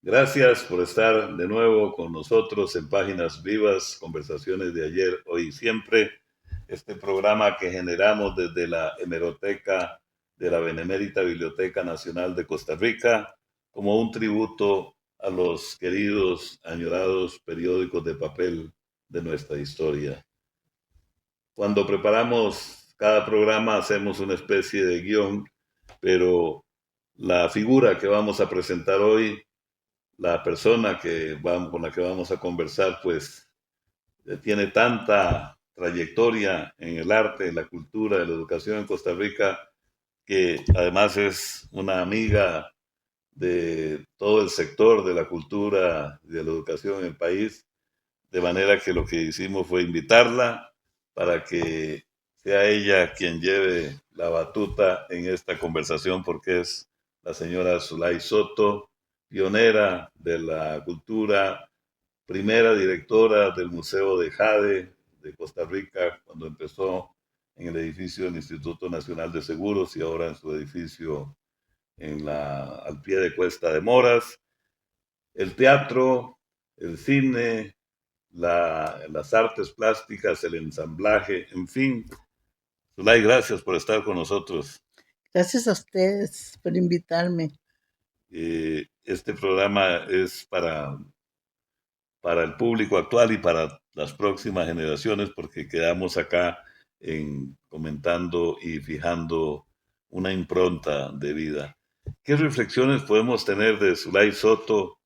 Gracias por estar de nuevo con nosotros en Páginas Vivas, conversaciones de ayer, hoy y siempre. Este programa que generamos desde la hemeroteca de la Benemérita Biblioteca Nacional de Costa Rica, como un tributo a los queridos, añorados periódicos de papel de nuestra historia. Cuando preparamos cada programa hacemos una especie de guión, pero la figura que vamos a presentar hoy, la persona con la que vamos a conversar, pues tiene tanta trayectoria en el arte, en la cultura, en la educación en Costa Rica, que además es una amiga de todo el sector de la cultura y de la educación en el país, de manera que lo que hicimos fue invitarla para que sea ella quien lleve la batuta en esta conversación, porque es la señora Zulay Soto, pionera de la cultura, primera directora del Museo de Jade de Costa Rica, cuando empezó en el edificio del Instituto Nacional de Seguros y ahora en su edificio al pie de Cuesta de Moras. El teatro, el cine, las artes plásticas, el ensamblaje, en fin. Zulay, gracias por estar con nosotros. Gracias a ustedes por invitarme. Este programa es para el público actual y para las próximas generaciones, porque quedamos acá comentando y fijando una impronta de vida. ¿Qué reflexiones podemos tener de Zulay Soto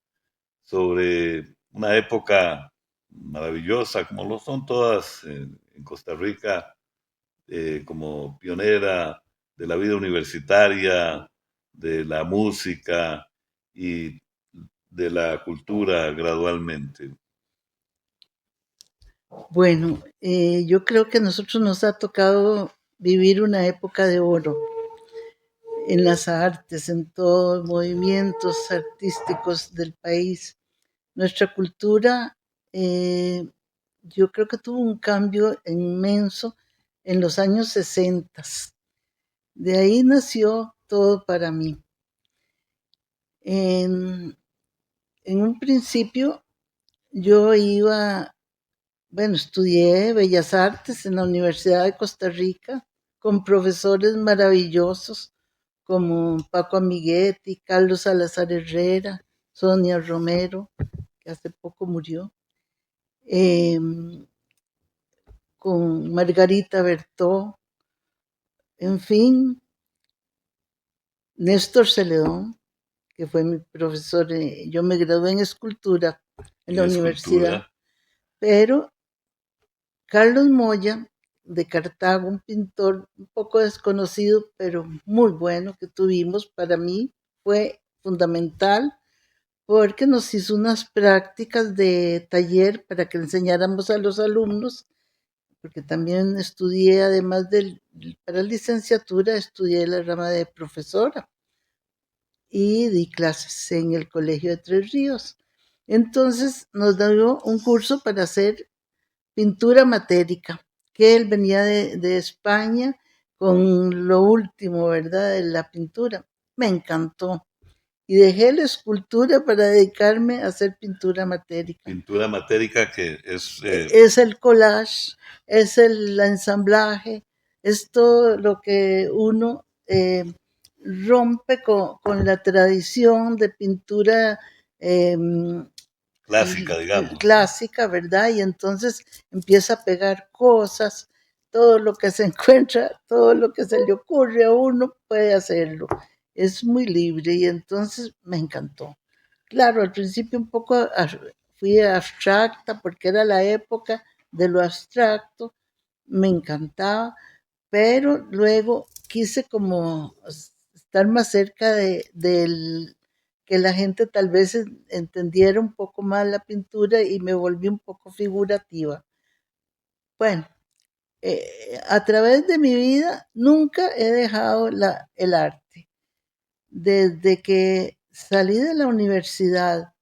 sobre una época maravillosa, como lo son todas en Costa Rica, como pionera de la vida universitaria, de la música y de la cultura gradualmente? Bueno, yo creo que a nosotros nos ha tocado vivir una época de oro en las artes, en todos los movimientos artísticos del país. Nuestra cultura, yo creo que tuvo un cambio inmenso en los años 60. De ahí nació todo para mí. En un principio yo estudié Bellas Artes en la Universidad de Costa Rica con profesores maravillosos como Paco Amiguetti, Carlos Salazar Herrera, Sonia Romero, que hace poco murió, con Margarita Bertó, en fin, Néstor Celedón, que fue mi profesor. Yo me gradué en escultura en la universidad, pero Carlos Moya de Cartago, un pintor un poco desconocido, pero muy bueno que tuvimos, para mí fue fundamental porque nos hizo unas prácticas de taller para que enseñáramos a los alumnos, porque también estudié, además para licenciatura, estudié la rama de profesora y di clases en el Colegio de Tres Ríos. Entonces nos dio un curso para hacer pintura matérica, que él venía de España con lo último, ¿verdad?, de la pintura. Me encantó. Y dejé la escultura para dedicarme a hacer pintura matérica. Pintura matérica, que es... Es el collage, es el ensamblaje, es todo lo que uno rompe con la tradición de pintura clásica, digamos. Clásica, ¿verdad? Y entonces empieza a pegar cosas, todo lo que se encuentra, todo lo que se le ocurre a uno puede hacerlo. Es muy libre y entonces me encantó. Claro, al principio un poco fui abstracta porque era la época de lo abstracto, me encantaba, pero luego quise como estar más cerca del que la gente tal vez entendiera un poco más la pintura y me volví un poco figurativa. Bueno, a través de mi vida nunca he dejado el arte. Desde que salí de la universidad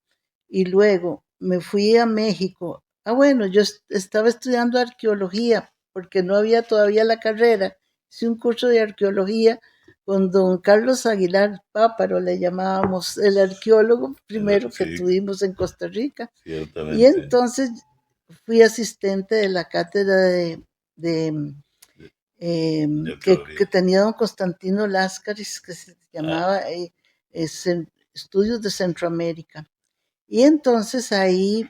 y luego me fui a México. Bueno, yo estaba estudiando arqueología porque no había todavía la carrera. Hice un curso de arqueología con don Carlos Aguilar Páparo, le llamábamos el arqueólogo primero que tuvimos en Costa Rica. Ciertamente. Y entonces fui asistente de la cátedra que tenía don Constantino Láscaris, que se llamaba Estudios de Centroamérica. Y entonces ahí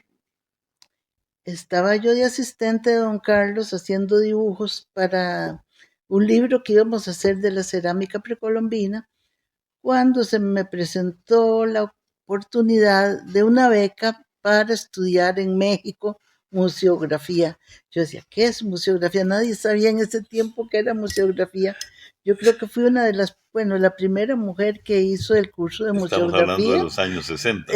estaba yo de asistente de don Carlos haciendo dibujos para un libro que íbamos a hacer de la cerámica precolombina, cuando se me presentó la oportunidad de una beca para estudiar en México museografía. Yo decía, ¿qué es museografía? Nadie sabía en ese tiempo qué era museografía. Yo creo que fui una de las, la primera mujer que hizo el curso de museografía. Estamos hablando de los años 60.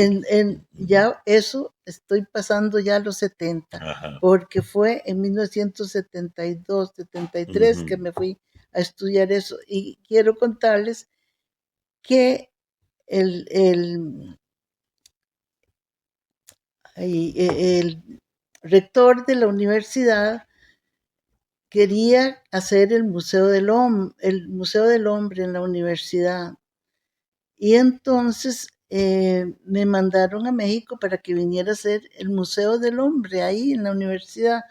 Ya eso, estoy pasando ya a los 70, Ajá. Porque fue en 1972, 73 que me fui a estudiar eso. Y quiero contarles que el rector de la universidad quería hacer el Museo del Hombre en la universidad. Y entonces me mandaron a México para que viniera a hacer el Museo del Hombre ahí en la universidad.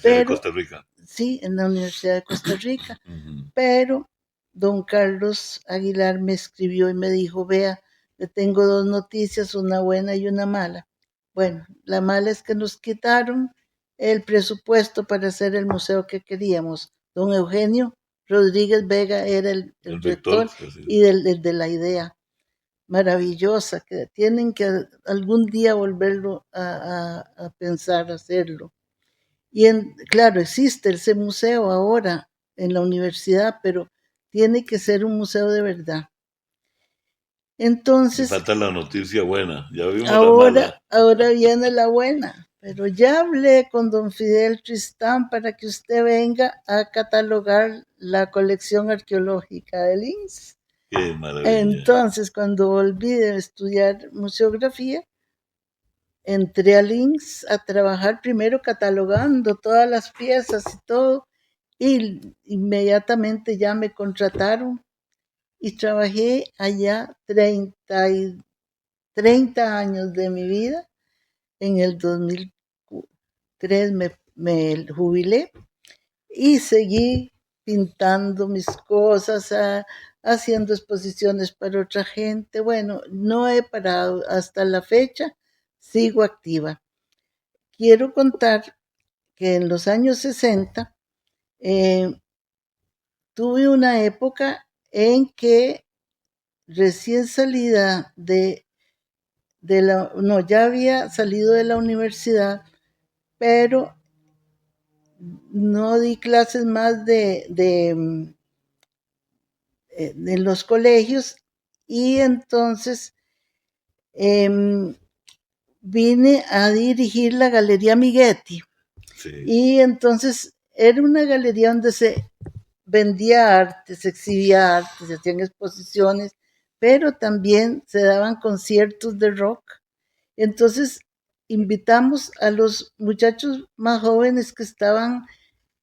De Costa Rica. Sí, en la Universidad de Costa Rica. Pero don Carlos Aguilar me escribió y me dijo, vea, le tengo dos noticias, una buena y una mala. Bueno, la mala es que nos quitaron el presupuesto para hacer el museo que queríamos. Don Eugenio Rodríguez Vega era el rector y de la idea maravillosa, que tienen que algún día volverlo a pensar hacerlo. Y claro, existe ese museo ahora en la universidad, pero tiene que ser un museo de verdad. Entonces, falta la noticia buena, ya vimos ahora, la mala. Ahora viene la buena, pero ya hablé con don Fidel Tristán para que usted venga a catalogar la colección arqueológica del INS. Qué maravilla. Entonces, cuando volví de estudiar museografía, entré al INS a trabajar primero catalogando todas las piezas y todo, y inmediatamente ya me contrataron y trabajé allá 30 años de mi vida. En el 2003 me jubilé y seguí pintando mis cosas, haciendo exposiciones para otra gente. Bueno, no he parado hasta la fecha, sigo activa. Quiero contar que en los años 60 tuve una época en que recién salida ya había salido de la universidad, pero no di clases más de los colegios y entonces vine a dirigir la Galería Mighetti. Sí. Y entonces era una galería donde se vendía arte, se exhibía arte, se hacían exposiciones, pero también se daban conciertos de rock. Entonces invitamos a los muchachos más jóvenes que estaban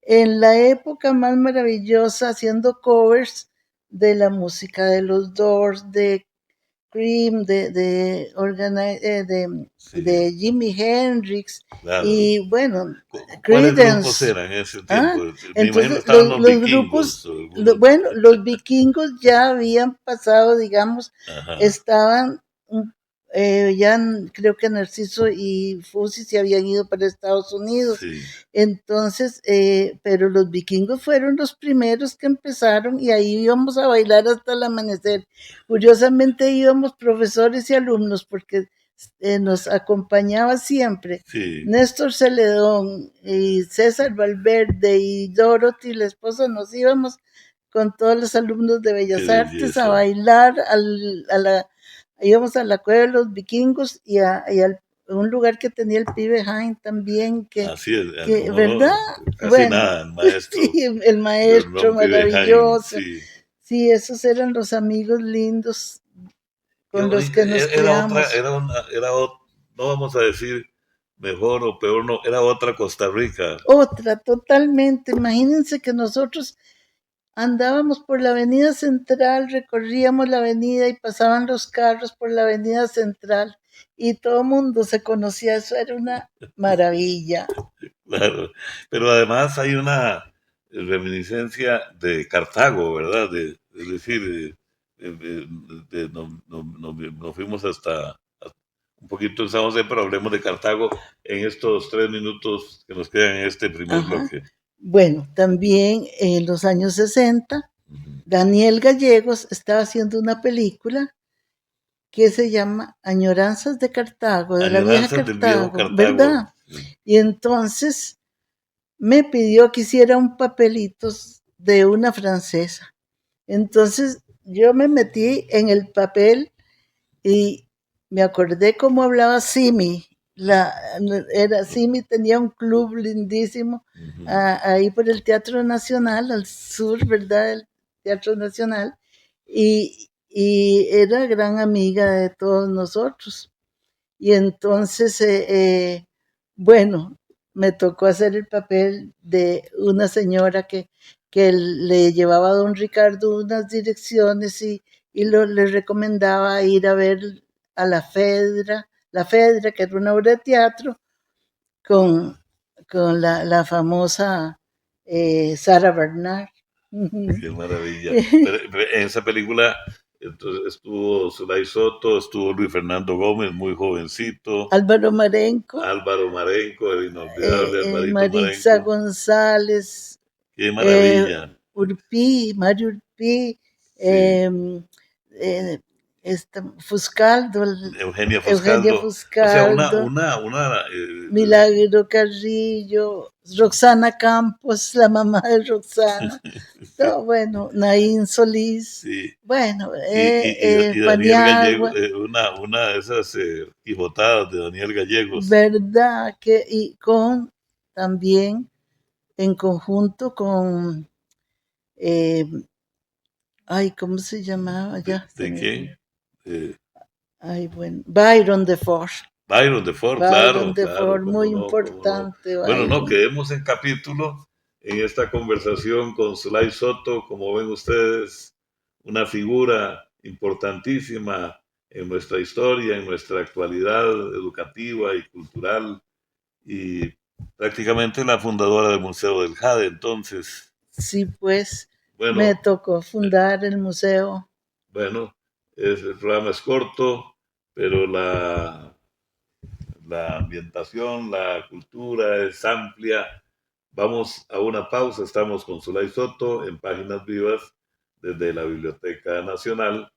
en la época más maravillosa haciendo covers de la música de los Doors, de Cream, de Jimi Hendrix, claro. Y bueno, ¿cuáles grupos eran en ese tiempo? Entonces los grupos, los vikingos ya habían pasado, digamos, Ajá. Estaban ya creo que Narciso y Fusi se habían ido para Estados Unidos. Sí. Entonces, pero los vikingos fueron los primeros que empezaron y ahí íbamos a bailar hasta el amanecer. Curiosamente íbamos profesores y alumnos porque nos acompañaba siempre Néstor Celedón y César Valverde y Dorothy, la esposa, nos íbamos con todos los alumnos de Qué Bellas Artes belleza. a bailar, íbamos a la Cueva de los Vikingos y a un lugar que tenía el pibe Jaime también, Así es, que como ¿verdad? no, casi Bueno, nada, el maestro sí, el maestro Hernán Pibe Jaime, maravilloso. sí. Sí, esos eran los amigos lindos Qué con los bonito. que nos Era otra, criamos. no vamos a decir mejor o peor, no, era otra Costa Rica. Otra, totalmente. Imagínense que nosotros andábamos por la avenida central, recorríamos la avenida y pasaban los carros por la avenida central y todo el mundo se conocía, eso era una maravilla. Claro, pero además hay una reminiscencia de Cartago, ¿verdad? Es decir, nos fuimos hasta un poquito en San José, pero hablemos de Cartago en estos 3 minutos que nos quedan en este primer Ajá. bloque. Bueno, también en los años 60, Ujú. Daniel Gallegos estaba haciendo una película que se llama Añoranzas de Cartago, de la vieja Añoranzas del viejo Cartago, Cartago. ¿verdad? Sí. Y entonces me pidió que hiciera un papelito de una francesa. Entonces yo me metí en el papel y me acordé cómo hablaba Simi. Simi tenía un club lindísimo Ujú. ahí por el Teatro Nacional, al sur, ¿verdad? El Teatro Nacional. Y era gran amiga de todos nosotros. Y entonces, bueno, me tocó hacer el papel de una señora que le llevaba a don Ricardo unas direcciones y le recomendaba ir a ver a la Fedra, que era una obra de teatro, con, con la famosa Sara Bernard. Qué maravilla. Pero en esa película entonces, estuvo Zulay Soto, estuvo Luis Fernando Gómez, muy jovencito, Álvaro Marenco, Álvaro Marenco, el inolvidable Alvarito Maritza Marenco. González, Qué eh, maravilla. Mario Urpí, Sí. eh, eh, Fuscaldo, Eugenia Eugenia Foscaldo. O sea, Fuscaldo, una Milagro Carrillo, Roxana Campos, la mamá de Roxana, no, bueno, Naín Solís, sí. bueno, Y Daniel Gallego, Paniagua, una de esas quijotadas de Daniel Gallegos. verdad que, y con también en conjunto con eh, ay, ¿cómo se llamaba? Ya se De me olvidó. quién? Eh, Ay, bueno, Byron de Ford. Byron de Ford, Byron claro, de claro, Ford, muy cómo no, cómo no. importante, Bueno, no, Byron. quedemos en capítulo en esta conversación con Zulay Soto, como ven ustedes, una figura importantísima en nuestra historia, en nuestra actualidad educativa y cultural, y prácticamente la fundadora del Museo del Jade. Entonces, Sí, pues me bueno, tocó fundar el museo. bueno, el programa es corto, pero la ambientación, la cultura es amplia. Vamos a una pausa, estamos con Zulay Soto en Páginas Vivas desde la Biblioteca Nacional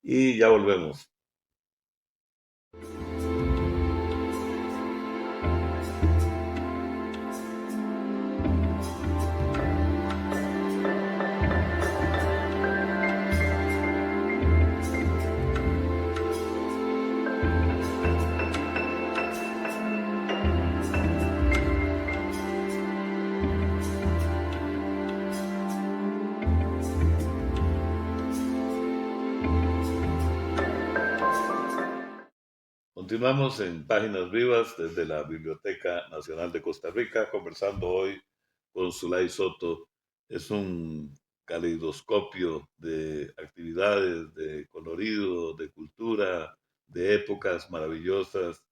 y ya volvemos. Continuamos en Páginas Vivas desde la Biblioteca Nacional de Costa Rica, conversando hoy con Zulay Soto. Es un caleidoscopio de actividades, de colorido, de cultura, de épocas maravillosas,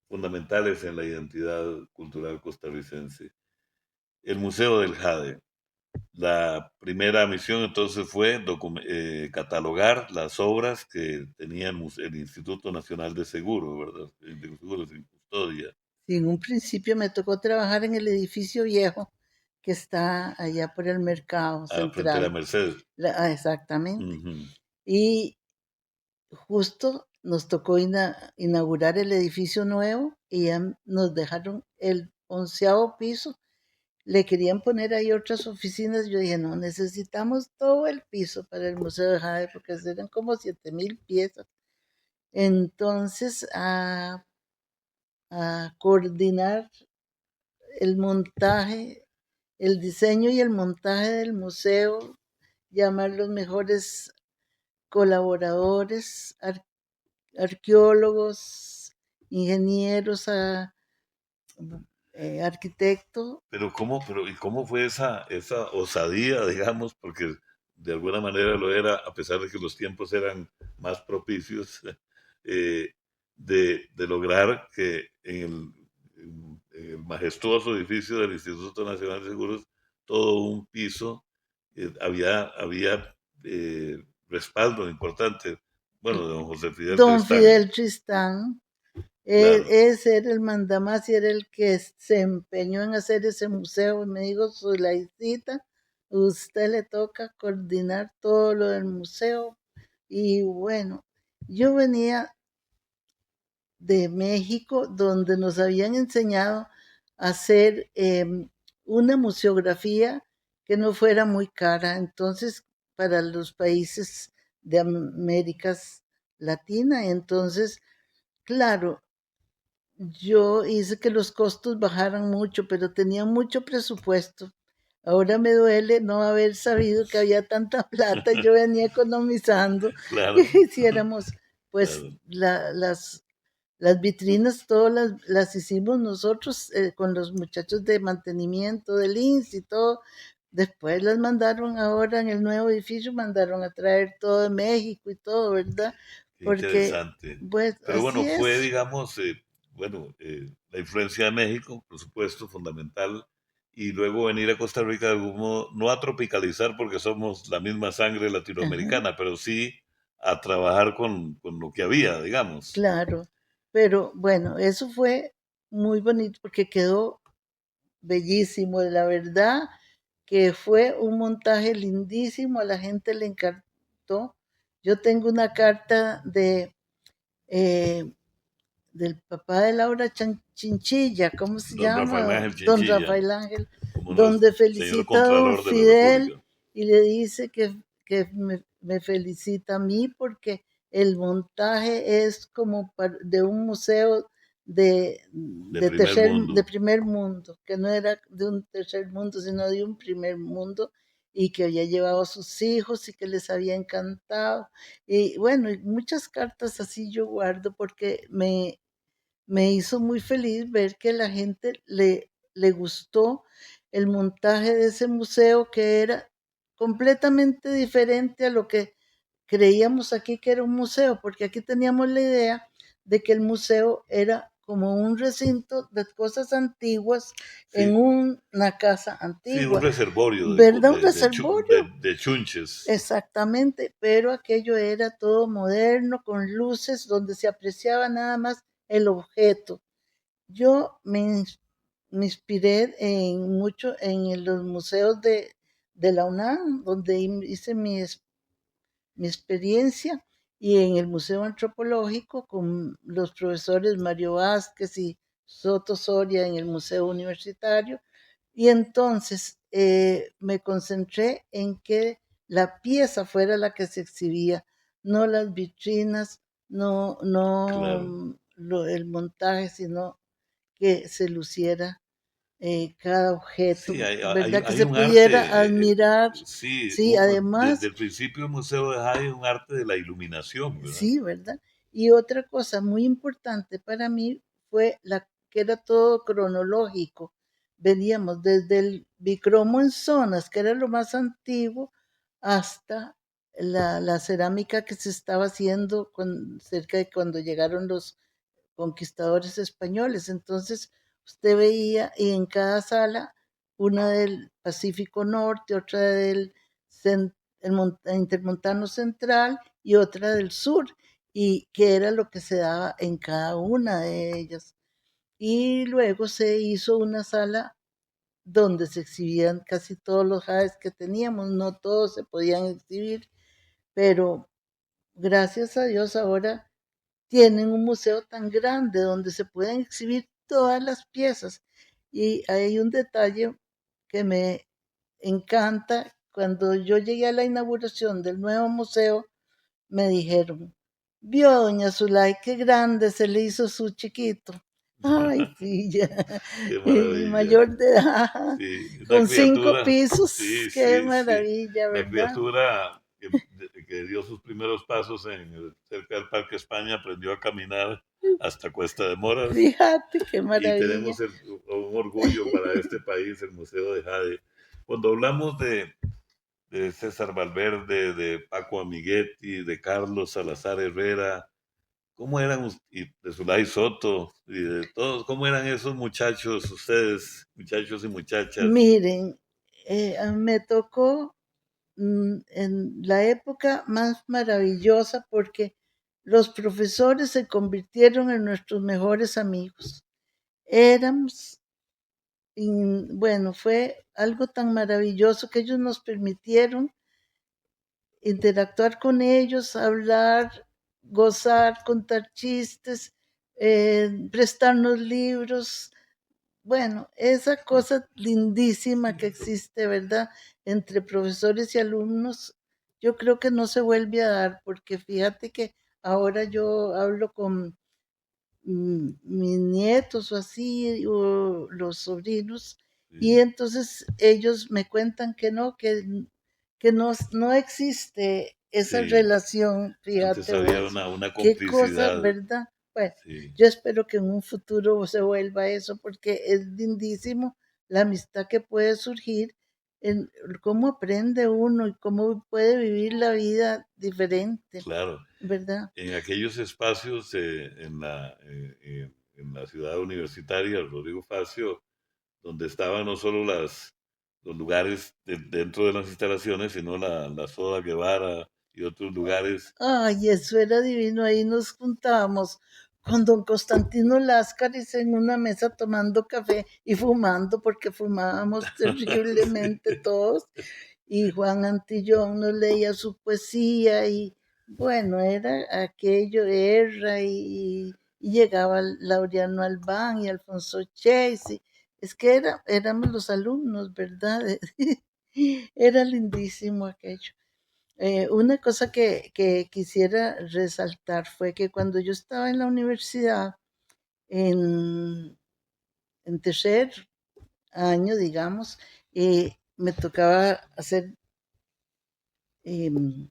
fundamentales en la identidad cultural costarricense. El Museo del Jade. La primera misión entonces fue catalogar las obras que tenía el Instituto Nacional de Seguro, ¿verdad? De Seguros y Custodia. Y en un principio me tocó trabajar en el edificio viejo que está allá por el mercado Frente a la central. Merced. Exactamente. Ujú. Y justo nos tocó inaugurar el edificio nuevo y ya nos dejaron el 11.º piso le querían poner ahí otras oficinas. Yo dije, no, necesitamos todo el piso para el Museo de Jade, porque eran como 7,000 piezas. Entonces, a coordinar el montaje, el diseño y el montaje del museo, llamar los mejores colaboradores, arqueólogos, ingenieros, arquitecto. ¿Y cómo fue esa osadía, digamos, porque de alguna manera lo era, a pesar de que los tiempos eran más propicios, eh, de lograr que en el majestuoso edificio del Instituto Nacional de Seguros, todo un piso, había respaldo importante, bueno, de don José Fidel Don Tristán, Fidel Tristán, claro. ese era el mandamás y era el que se empeñó en hacer ese museo. Me dijo, Sulaicita, usted le toca coordinar todo lo del museo. Y bueno, yo venía de México, donde nos habían enseñado a hacer una museografía que no fuera muy cara. Entonces, para los países de América Latina, entonces, claro, yo hice que los costos bajaran mucho, pero tenía mucho presupuesto. Ahora me duele no haber sabido que había tanta plata. Yo venía economizando que Claro, hiciéramos, pues, claro. las vitrinas, todas las hicimos nosotros con los muchachos de mantenimiento del INS y todo. Después las mandaron ahora en el nuevo edificio, mandaron a traer todo de México y todo, ¿verdad? Qué Porque, interesante. pues, Pero así bueno, fue, es. digamos, la influencia de México, por supuesto, fundamental, y luego venir a Costa Rica de algún modo, no a tropicalizar porque somos la misma sangre Ajá, latinoamericana, pero sí a trabajar con lo que había, digamos. claro. Pero bueno, eso fue muy bonito porque quedó bellísimo, la verdad que fue un montaje lindísimo, a la gente le encantó. Yo tengo una carta eh, del papá de Laura Chinchilla, ¿cómo se Don Rafael llama? Ángel Don Chinchilla, Rafael Ángel, como no, donde señor felicita a don Contralor de la Fidel República. y le dice que me felicita a mí porque el montaje es como de un museo De primer de mundo. primer mundo, que no era de un tercer mundo, sino de un primer mundo, y que había llevado a sus hijos y que les había encantado. Y bueno, y muchas cartas así yo guardo porque me hizo muy feliz ver que la gente le gustó el montaje de ese museo, que era completamente diferente a lo que creíamos aquí que era un museo, porque aquí teníamos la idea de que el museo era como un recinto de cosas antiguas en Sí, una casa sí, un antigua, reservorio ¿verdad? Un reservorio. de chunches. Exactamente, pero aquello era todo moderno, con luces, donde se apreciaba nada más el objeto. Yo me inspiré mucho en los museos de la UNAM, donde hice mi experiencia, y en el Museo Antropológico con los profesores Mario Vázquez y Soto Soria en el Museo Universitario. Y entonces me concentré en que la pieza fuera la que se exhibía, no las vitrinas, Claro. no el montaje, sino que se luciera cada Sí, objeto, ¿verdad? Que hay se un pudiera arte, admirar. sí, Sí, desde además, el principio el Museo de Jade es un arte de la iluminación, ¿verdad? sí, ¿verdad? Y otra cosa muy importante para mí fue que era todo cronológico. Veníamos desde el bicromo en zonas, que era lo más antiguo, hasta la cerámica que se estaba haciendo cerca de cuando llegaron los conquistadores españoles. Entonces, usted veía y en cada sala, una del Pacífico Norte, otra del Intermontano Central y otra del Sur, y que era lo que se daba en cada una de ellas. Y luego se hizo una sala donde se exhibían casi todos los jades que teníamos, no todos se podían exhibir, pero gracias a Dios ahora tienen un museo tan grande donde se pueden exhibir todas las piezas. Y hay un detalle que me encanta, cuando yo llegué a la inauguración del nuevo museo, me dijeron, vio doña Zulay, qué grande se le hizo su chiquito. Ay, sí, ya. Qué Y maravilla. mayor de edad, Sí, una con 5 criatura, pisos, sí, qué sí, sí. maravilla, Una ¿verdad? criatura que dio sus primeros pasos cerca del Parque España, aprendió a caminar hasta Cuesta de Moras Fíjate qué y maravilla. tenemos un orgullo para este país, el Museo de Jade. Cuando hablamos de César Valverde, de Paco Amiguetti, de Carlos Salazar Herrera, ¿cómo eran, y de Zulay Soto, y de todos, cómo eran esos muchachos, ustedes, muchachos y muchachas? Miren, me tocó en la época más maravillosa porque los profesores se convirtieron en nuestros mejores amigos. Éramos, bueno, fue algo tan maravilloso que ellos nos permitieron interactuar con ellos, hablar, gozar, contar chistes, prestarnos libros. Bueno, esa cosa lindísima que existe, ¿verdad? Entre profesores y alumnos, yo creo que no se vuelve a dar, porque fíjate que ahora yo hablo con mis nietos o así, o los sobrinos, y Sí, entonces ellos me cuentan que no existe esa sí. relación, Antes fíjate había vos, una qué cosa, complicidad, ¿verdad? Bueno, sí, yo espero que en un futuro se vuelva eso, porque es lindísimo la amistad que puede surgir en cómo aprende uno y cómo puede vivir la vida diferente, claro. ¿verdad? En aquellos espacios en la ciudad universitaria, Rodrigo Facio, donde estaban no solo los lugares dentro de las instalaciones, sino la Soda Guevara y otros lugares. Ay, eso era divino. Ahí nos juntábamos con don Constantino Láscaris en una mesa tomando café y fumando, porque fumábamos terriblemente Sí, todos. Y Juan Antillón nos leía su poesía y bueno, era aquello, era y llegaba Laureano Albán y Alfonso Chase. Es que éramos los alumnos, ¿verdad? Era lindísimo aquello. Una cosa que quisiera resaltar fue que cuando yo estaba en la universidad, en, en tercer año, digamos, me tocaba hacer em,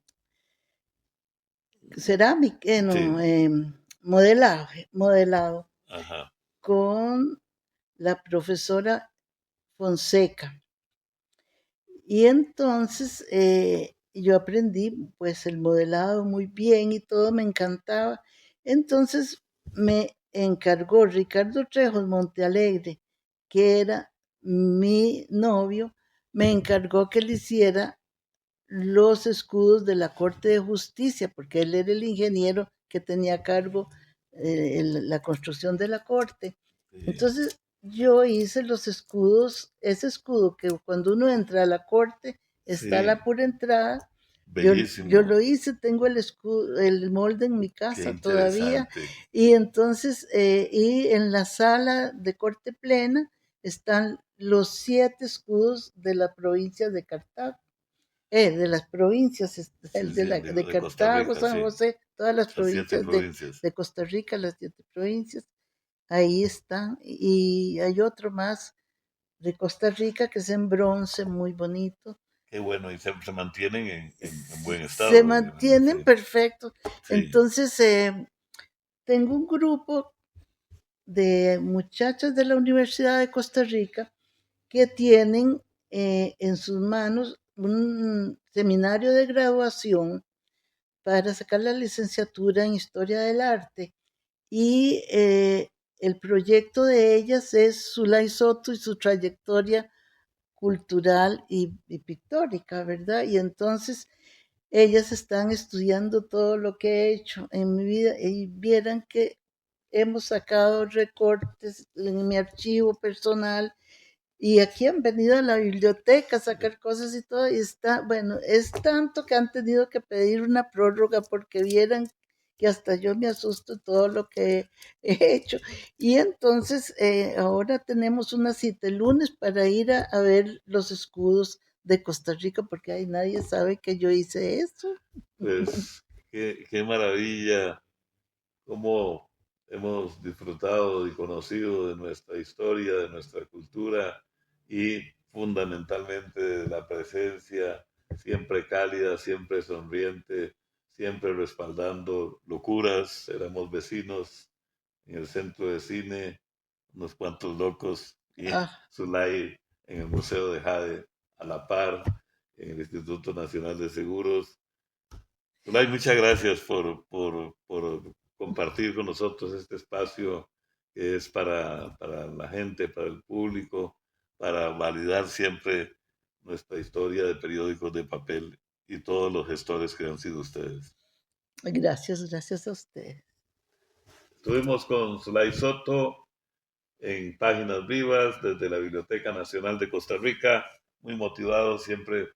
cerámica, no, sí, modelado ajá, con la profesora Fonseca. Y entonces yo aprendí pues el modelado muy bien y todo me encantaba. Entonces me encargó Ricardo Trejos Montealegre, que era mi novio, me encargó que le hiciera los escudos de la Corte de Justicia, porque él era el ingeniero que tenía a cargo la construcción de la Corte. sí, Entonces yo hice los escudos, ese escudo que cuando uno entra a la Corte está a sí, la pura entrada. Yo bellísimo, lo hice, tengo el escudo, el molde en mi qué casa todavía, interesante, y entonces, y en la sala de Corte Plena están los 7 escudos de la provincia de Cartago, de las provincias, sí, sí, de de Costa Cartago, Rica, San sí, José, todas las las siete provincias provincias, de Costa Rica, las 7 provincias, ahí están. Y hay otro más de Costa Rica que es en bronce, muy bonito. qué bueno, y se mantienen en buen Se estado, mantienen sí, perfectos. sí, Entonces, tengo un grupo de muchachas de la Universidad de Costa Rica que tienen en sus manos un seminario de graduación para sacar la licenciatura en Historia del Arte. Y el proyecto de ellas es Zulay Soto y su trayectoria cultural y pictórica, ¿verdad? Y entonces ellas están estudiando todo lo que he hecho en mi vida y vieran que hemos sacado recortes en mi archivo personal y aquí han venido a la biblioteca a sacar cosas y todo, y está, bueno, es tanto que han tenido que pedir una prórroga porque vieran que hasta yo me asusto todo lo que he hecho. Y entonces ahora tenemos una cita el lunes para ir a ver los escudos de Costa Rica, porque ahí nadie sabe que yo hice eso. Pues qué maravilla, cómo hemos disfrutado y conocido de nuestra historia, de nuestra cultura y fundamentalmente de la presencia siempre cálida, siempre sonriente, siempre respaldando locuras. Éramos vecinos en el centro de cine, unos cuantos locos, y Ah, Zulay en el Museo de Jade, a la par, en el Instituto Nacional de Seguros. Zulay, muchas gracias por compartir con nosotros este espacio que es para la gente, para el público, para validar siempre nuestra historia de periódicos de papel y todos los gestores que han sido ustedes. gracias, gracias a ustedes. Estuvimos con Zulay Soto en Páginas Vivas desde la Biblioteca Nacional de Costa Rica, muy motivado, siempre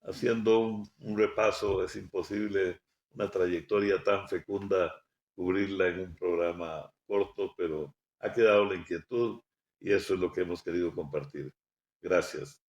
haciendo un repaso. Es imposible una trayectoria tan fecunda cubrirla en un programa corto, pero ha quedado la inquietud y eso es lo que hemos querido compartir. Gracias.